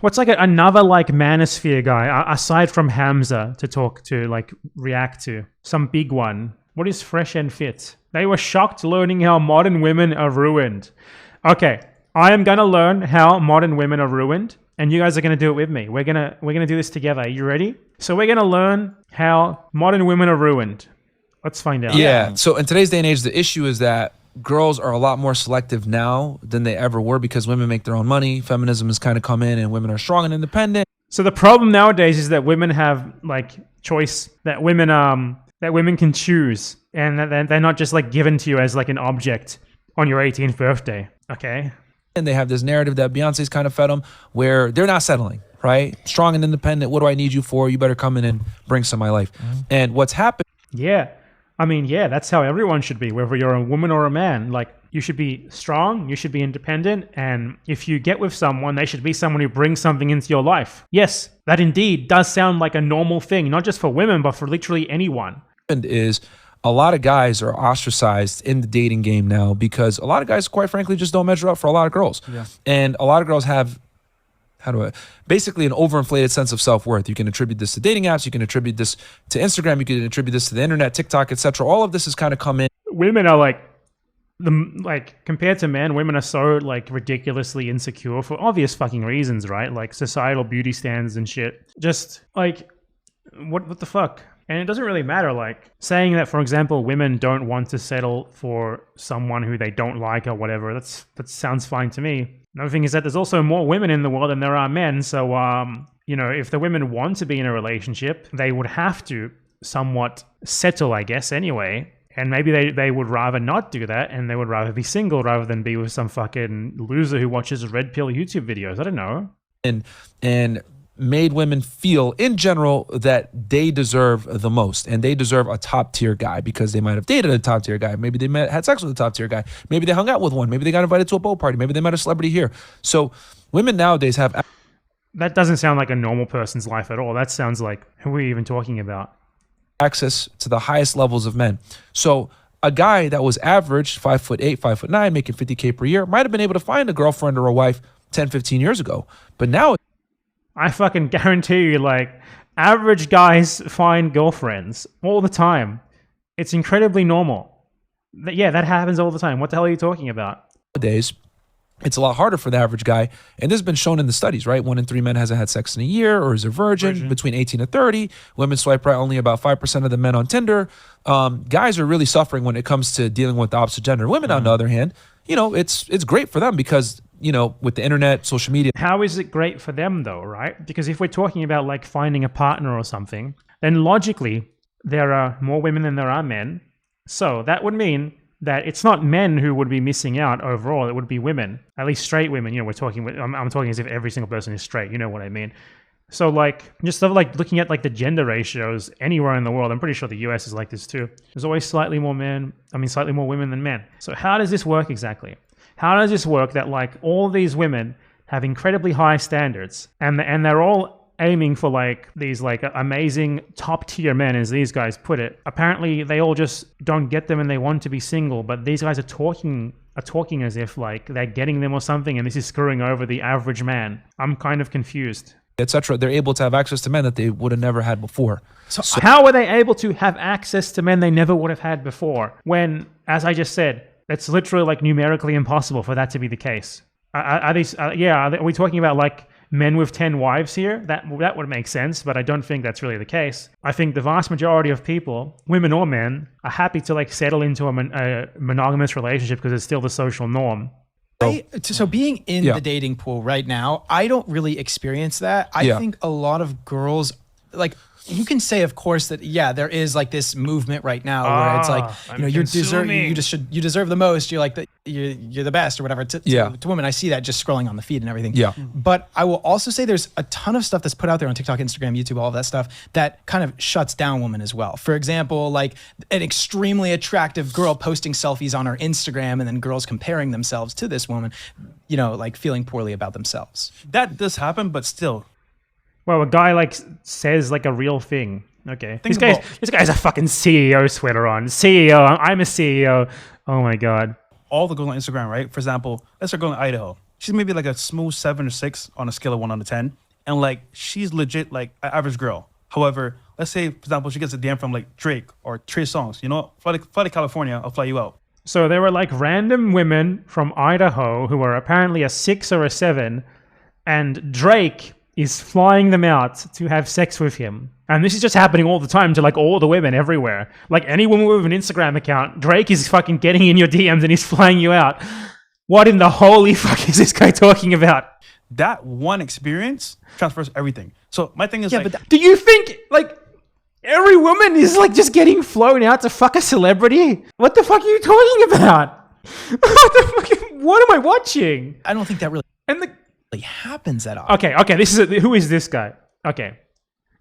What's like another like manosphere guy aside from Hamza to talk to, like react to? Some big one. What is fresh and fit? They were shocked learning how modern women are ruined. Okay, I am gonna learn how modern women are ruined, and you guys are gonna do it with me. We're gonna do this together. Are you ready? So we're gonna learn how modern women are ruined. Let's find out. Yeah. So in today's day and age, the issue is that girls are a lot more selective now than they ever were because women make their own money. Feminism has kind of come in and women are strong and independent. So the problem nowadays is that women have like choice, that women can choose, and that they're not just like given to you as like an object on your 18th birthday. Okay. And they have this narrative that Beyonce's kind of fed them where they're not settling, right? Strong and independent. What do I need you for? You better come in and bring some of my life. And what's happened? Yeah. I mean, yeah, that's how everyone should be, whether you're a woman or a man. Like, you should be strong, you should be independent, and if you get with someone, they should be someone who brings something into your life. Yes, that indeed does sound like a normal thing, not just for women, but for literally anyone. And is a lot of guys are ostracized in the dating game now because a lot of guys, quite frankly, just don't measure up for a lot of girls. Yeah. And a lot of girls have basically an overinflated sense of self-worth. You can attribute this to dating apps, you can attribute this to Instagram, you can attribute this to the internet, TikTok, etc. All of this has kind of come in. Women are like compared to men, women are so like ridiculously insecure for obvious fucking reasons, right? Like societal beauty standards and shit. Just like what the fuck? And it doesn't really matter, like saying that, for example, women don't want to settle for someone who they don't like or whatever. That sounds fine to me. Another thing is that there's also more women in the world than there are men. So, you know, if the women want to be in a relationship, they would have to somewhat settle, I guess, anyway. And maybe they would rather not do that, and they would rather be single rather than be with some fucking loser who watches red pill YouTube videos. I don't know. And made women feel in general that they deserve the most and they deserve a top tier guy because they might have dated a top tier guy. Maybe they had sex with a top tier guy. Maybe they hung out with one. Maybe they got invited to a boat party. Maybe they met a celebrity here. So women nowadays have... That doesn't sound like a normal person's life at all. That sounds like, who are we even talking about? Access to the highest levels of men. So a guy that was average, 5'8", 5'9", making $50K per year, might have been able to find a girlfriend or a wife 10, 15 years ago. But now... I fucking guarantee you, like, average guys find girlfriends all the time. It's incredibly normal. Yeah, that happens all the time. What the hell are you talking about? Nowadays, it's a lot harder for the average guy. And this has been shown in the studies, right? 1 in 3 men hasn't had sex in a year or is a virgin. Between 18 and 30. Women swipe right only about 5% of the men on Tinder. Guys are really suffering when it comes to dealing with the opposite gender. Women, on the other hand, you know, it's great for them because, you know, with the internet, social media. How is it great for them though, right? Because if we're talking about like finding a partner or something, then logically there are more women than there are men. So that would mean that it's not men who would be missing out overall. It would be women, at least straight women. You know, I'm talking as if every single person is straight. You know what I mean? So like, just like looking at like the gender ratios anywhere in the world, I'm pretty sure the US is like this too. There's always slightly more women than men. So how does this work exactly? How does this work that like all these women have incredibly high standards and they're all aiming for like these like amazing top tier men, as these guys put it? Apparently they all just don't get them and they want to be single, but these guys are talking as if like they're getting them or something, and this is screwing over the average man. I'm kind of confused. Etc. They're able to have access to men that they would have never had before. So how are they able to have access to men they never would have had before when, as I just said, it's literally like numerically impossible for that to be the case? Are we talking about like men with 10 wives here? That would make sense, but I don't think that's really the case. I think the vast majority of people, women or men, are happy to like settle into a monogamous relationship because it's still the social norm. So being in the dating pool right now, I don't really experience that. I think a lot of girls, like, you can say, of course, that there is like this movement right now where it's like, you know, you deserve the most. You're like you're the best or whatever. To women, I see that just scrolling on the feed and everything. Yeah. But I will also say there's a ton of stuff that's put out there on TikTok, Instagram, YouTube, all of that stuff that kind of shuts down women as well. For example, like an extremely attractive girl posting selfies on her Instagram and then girls comparing themselves to this woman, you know, like feeling poorly about themselves. That does happen, but still. Well, a guy like says like a real thing. Okay, this guy's a fucking CEO sweater on. CEO, I'm a CEO. Oh my god. All the girls on Instagram, right? For example, let's start going to Idaho. she's maybe like a smooth 7 or 6 on a scale of 1 to 10, and like she's legit like an average girl. However, let's say for example she gets a DM from like Drake or Trey Songz. You know, fly to California, I'll fly you out. So there were like random women from Idaho who were apparently a 6 or a 7, and Drake is flying them out to have sex with him. And this is just happening all the time to like all the women everywhere. Like any woman with an Instagram account, Drake is fucking getting in your DMs and he's flying you out. What in the holy fuck is this guy talking about? That one experience transfers everything. So my thing is do you think like every woman is like just getting flown out to fuck a celebrity? What the fuck are you talking about? What am I watching? I don't think that really happens that often. Okay. Who is this guy? Okay.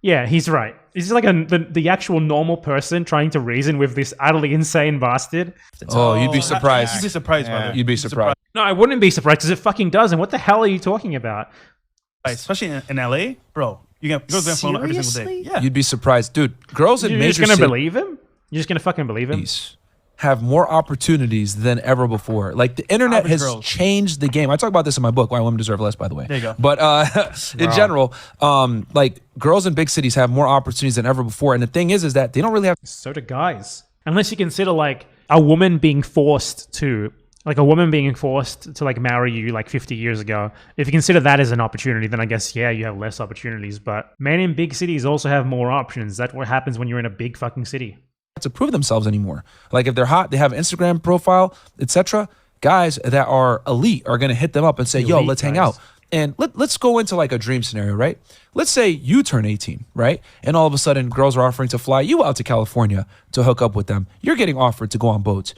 Yeah, he's right. He's like the actual normal person trying to reason with this utterly insane bastard. Oh, you'd be surprised. You'd be surprised, brother. You'd be surprised. No, I wouldn't be surprised because it fucking does. And what the hell are you talking about? Especially in LA, bro. You get girls getting flown every single day. Yeah. You'd be surprised, dude. Girls in You're major just gonna believe him? You're just gonna fucking believe him? have more opportunities than ever before. Like the internet Average has girls. changed the game. I talk about this in my book, Why Women Deserve Less, by the way. There you go. But in general, like girls in big cities have more opportunities than ever before. And the thing is that they don't really have. So do guys. Unless you consider like a woman being forced to like marry you like 50 years ago. If you consider that as an opportunity, then I guess, yeah, you have less opportunities. But men in big cities also have more options. That's what happens when you're in a big fucking city. To prove themselves anymore. Like if they're hot, they have an Instagram profile, etc. Guys that are elite are going to hit them up and say, yo, let's hang out. And let's go into like a dream scenario, right? Let's say you turn 18, right? And all of a sudden girls are offering to fly you out to California to hook up with them. You're getting offered to go on boats.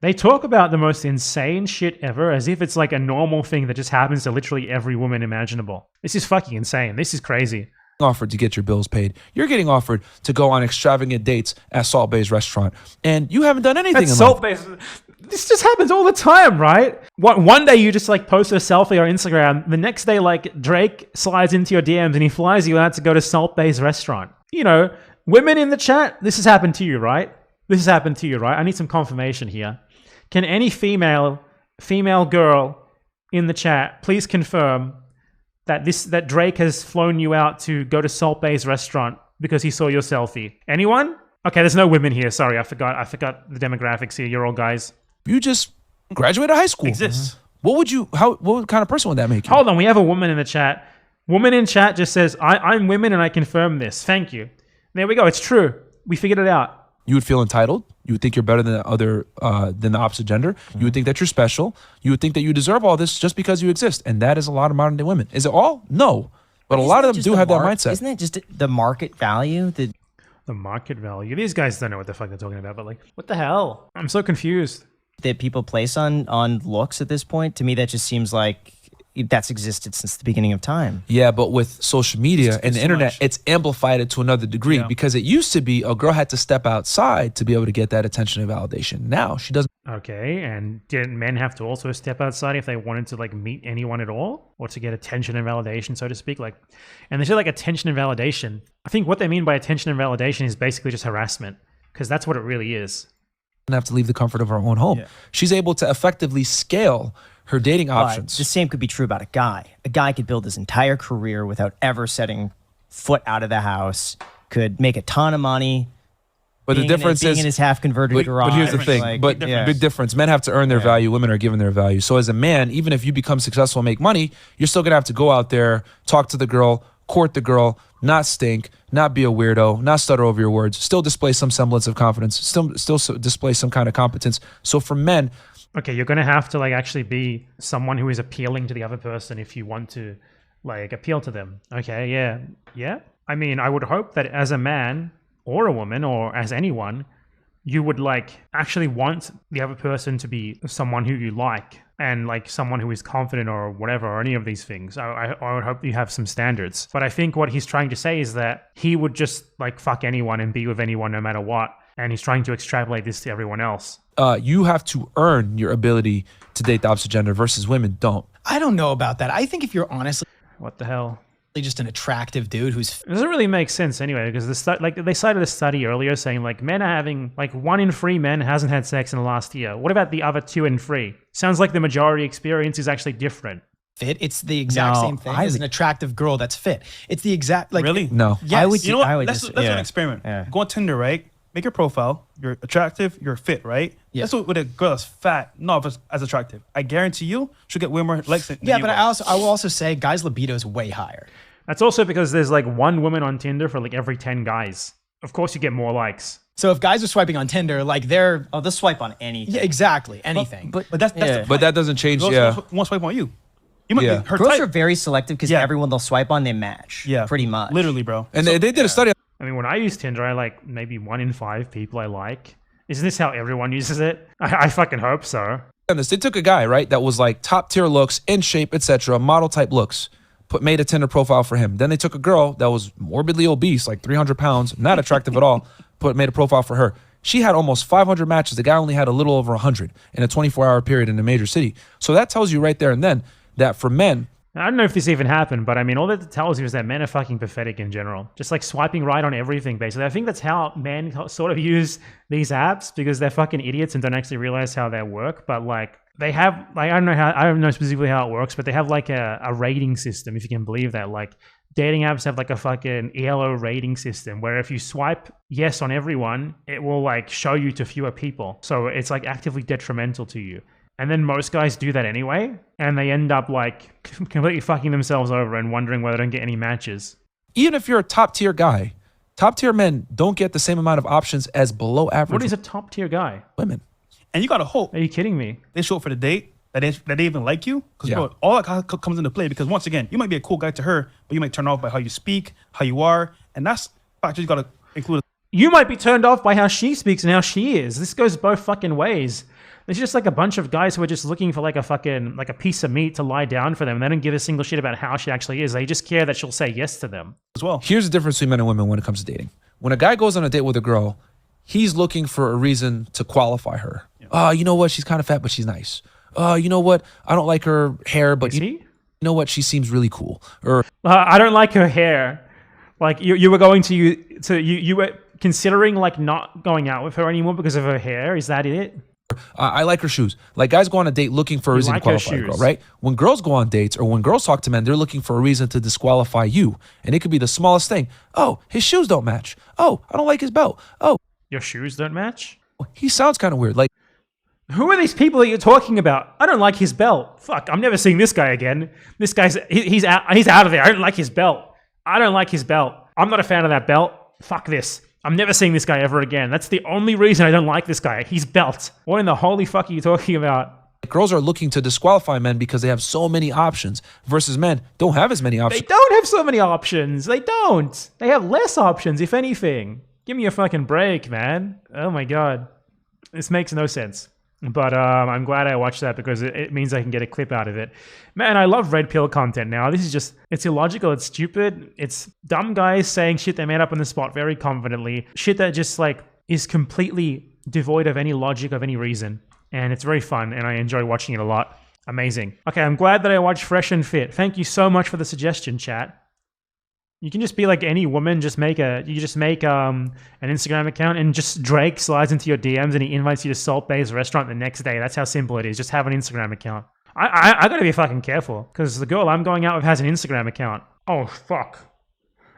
They talk about the most insane shit ever as if it's like a normal thing that just happens to literally every woman imaginable. This is fucking insane. This is crazy. Offered to get your bills paid. You're getting offered to go on extravagant dates at Salt Bay's restaurant. And you haven't done anything in Salt life. Bay's. This just happens all the time, right? One day you just like post a selfie on Instagram. The next day, like Drake slides into your DMs and he flies you out to go to Salt Bay's restaurant. You know, women in the chat, this has happened to you, right? This has happened to you, right? I need some confirmation here. Can any female girl in the chat please confirm that Drake has flown you out to go to Salt Bay's restaurant because he saw your selfie? Anyone? Okay, there's no women here. Sorry, I forgot the demographics here. You're all guys. You just graduated high school. Exists. What kind of person would that make you? Hold on, we have a woman in the chat. Woman in chat just says, I'm women and I confirm this. Thank you. There we go. It's true. We figured it out. You would feel entitled. You would think you're better than the opposite gender. You would think that you're special. You would think that you deserve all this just because you exist. And that is a lot of modern day women. Is it all? No. But a lot of them do have that mindset. Isn't it just the market value? The market value. These guys don't know what the fuck they're talking about, but like, what the hell? I'm so confused. That people place on looks at this point? To me, that just seems like that's existed since the beginning of time. Yeah, but with social media and the internet, it's amplified it to another degree because it used to be a girl had to step outside to be able to get that attention and validation. Now she doesn't. Okay, and didn't men have to also step outside if they wanted to like meet anyone at all or to get attention and validation, so to speak? Like, and they say like attention and validation. I think what they mean by attention and validation is basically just harassment because that's what it really is. Have to leave the comfort of her own home. Yeah. She's able to effectively scale her dating options. The same could be true about a guy. A guy could build his entire career without ever setting foot out of the house, could make a ton of money. But the difference being is in his half-converted garage. But here's the thing. Big difference. Men have to earn their value. Women are given their value. So as a man, even if you become successful and make money, you're still gonna have to go out there, talk to the girl, court the girl, not stink, not be a weirdo, not stutter over your words, still display some semblance of confidence, still display some kind of competence. So for men, okay, you're gonna have to like actually be someone who is appealing to the other person if you want to like appeal to them. Okay, yeah. I mean, I would hope that as a man or a woman or as anyone, you would like actually want the other person to be someone who you like and like someone who is confident or whatever, or any of these things. I would hope you have some standards. But I think what he's trying to say is that he would just like fuck anyone and be with anyone no matter what. And he's trying to extrapolate this to everyone else. You have to earn your ability to date the opposite gender versus women don't. I don't know about that. I think if you're honestly... What the hell? just an attractive dude who's It doesn't really make sense anyway, because they cited a study earlier saying like men are having like 1 in 3 men hasn't had sex in the last year. What about the other 2 in 3? Sounds like the majority experience is actually different. fit. It's the exact same thing as an attractive girl that's fit. It's the exact like Really? No. Yes. You know what? I would Let's just- do yeah. an experiment. Yeah. Go on Tinder, right? Make your profile. You're attractive. You're fit, right? Yeah. Let's do it with a girl that's fat, not as attractive. I guarantee you, she'll get way more likes than Yeah, you but will. I will also say guys' libido is way higher. That's also because there's like 1 woman on Tinder for like every 10 guys. Of course you get more likes. So if guys are swiping on Tinder, like they're Oh, they'll swipe on anything. yeah, exactly anything. But But that's yeah. the But that doesn't change. girls Yeah. won't swipe on you. You might Yeah. be her girls type. are very selective because Yeah. everyone they'll swipe on, they match. Yeah, pretty much. Literally, bro. And they did a study. I mean, when I use Tinder, I like maybe 1 in 5 people I like. Isn't this how everyone uses it? I fucking hope so. On this, they took a guy, right, that was like top tier looks, in shape, etc., model type looks, made a Tinder profile for him. Then they took a girl that was morbidly obese, like 300 pounds, not attractive at all, made a profile for her. She had almost 500 matches. The guy only had a little over 100 in a 24-hour period in a major city. So that tells you right there and then that for men, I don't know if this even happened, but I mean, all that it tells you is that men are fucking pathetic in general. Just like swiping right on everything, basically. I think that's how men sort of use these apps because they're fucking idiots and don't actually realize how they work. But like, they have, like, I don't know specifically how it works, but they have like a rating system, if you can believe that. Like, dating apps have like a fucking ELO rating system where if you swipe yes on everyone, it will like show you to fewer people. So it's like actively detrimental to you. And then most guys do that anyway, and they end up like completely fucking themselves over and wondering why they don't get any matches. even if you're a top tier guy, top tier men don't get the same amount of options as below average What is a top tier guy? women. And you gotta hope Are you kidding me? they show up for the date, that they even like you. Because Yeah. bro, all that comes into play. Because once again, you might be a cool guy to her, but you might turn off by how you speak, how you are, and that's factors you gotta include. You might be turned off by how she speaks and how she is. This goes both fucking ways. There's just like a bunch of guys who are just looking for like a fucking like a piece of meat to lie down for them. And they don't give a single shit about how she actually is. They just care that she'll say yes to them. As well. Here's the difference between men and women when it comes to dating. When a guy goes on a date with a girl, he's looking for a reason to qualify her. You know what? She's kind of fat, but she's nice. You know what? I don't like her hair, but you See? know what? She seems really cool. Or I don't like her hair. Like you were going to you were considering like not going out with her anymore because of her hair. Is that it? I like her shoes. Like guys go on a date looking for a reason like to her qualify a girl, shoes. right? When girls go on dates or when girls talk to men, they're looking for a reason to disqualify you. And it could be the smallest thing. Oh, his shoes don't match. Oh, I don't like his belt. Oh, Your shoes don't match? he sounds kind of weird. Like, Who are these people that you're talking about? I don't like his belt. Fuck, I'm never seeing this guy again. This guy's he's out of there. I don't like his belt. I don't like his belt. I'm not a fan of that belt. Fuck this. I'm never seeing this guy ever again. That's the only reason I don't like this guy. His belt. What in the holy fuck are you talking about? girls are looking to disqualify men because they have so many options versus men don't have as many They options. don't have so many options. They don't. They have less options, if anything. Give me a fucking break, man. Oh my god. This makes no sense. But I'm glad I watched that because it means I can get a clip out of it. Man, I love red pill content now. This is just, it's illogical, it's stupid. It's dumb guys saying shit they made up on the spot very confidently. Shit that just like is completely devoid of any logic, of any reason. And it's very fun and I enjoy watching it a lot. Amazing. Okay, I'm glad that I watched Fresh and Fit. Thank you so much for the suggestion, chat. You can just be like any woman, just make an Instagram account and just Drake slides into your DMs and he invites you to Salt Bay's restaurant the next day. That's how simple it is. Just have an Instagram account. I gotta be fucking careful because the girl I'm going out with has an Instagram account. Oh, fuck.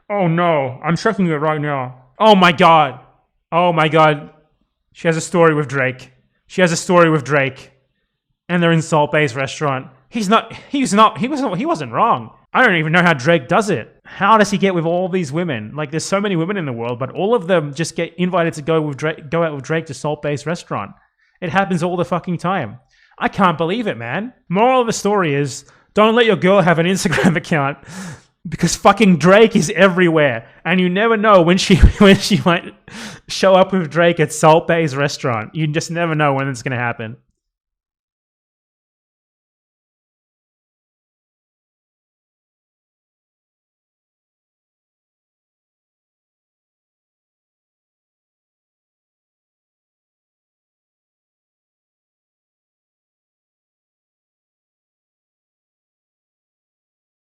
Oh no, I'm checking it right now. Oh my god. Oh my god. She has a story with Drake. And they're in Salt Bay's restaurant. He wasn't wrong. I don't even know how Drake does it. How does he get with all these women? Like, there's so many women in the world, but all of them just get invited to go out with Drake to Salt Bay's restaurant. It happens all the fucking time. I can't believe it, man. Moral of the story is, don't let your girl have an Instagram account because fucking Drake is everywhere, and you never know when she might show up with Drake at Salt Bay's restaurant. You just never know when it's gonna happen.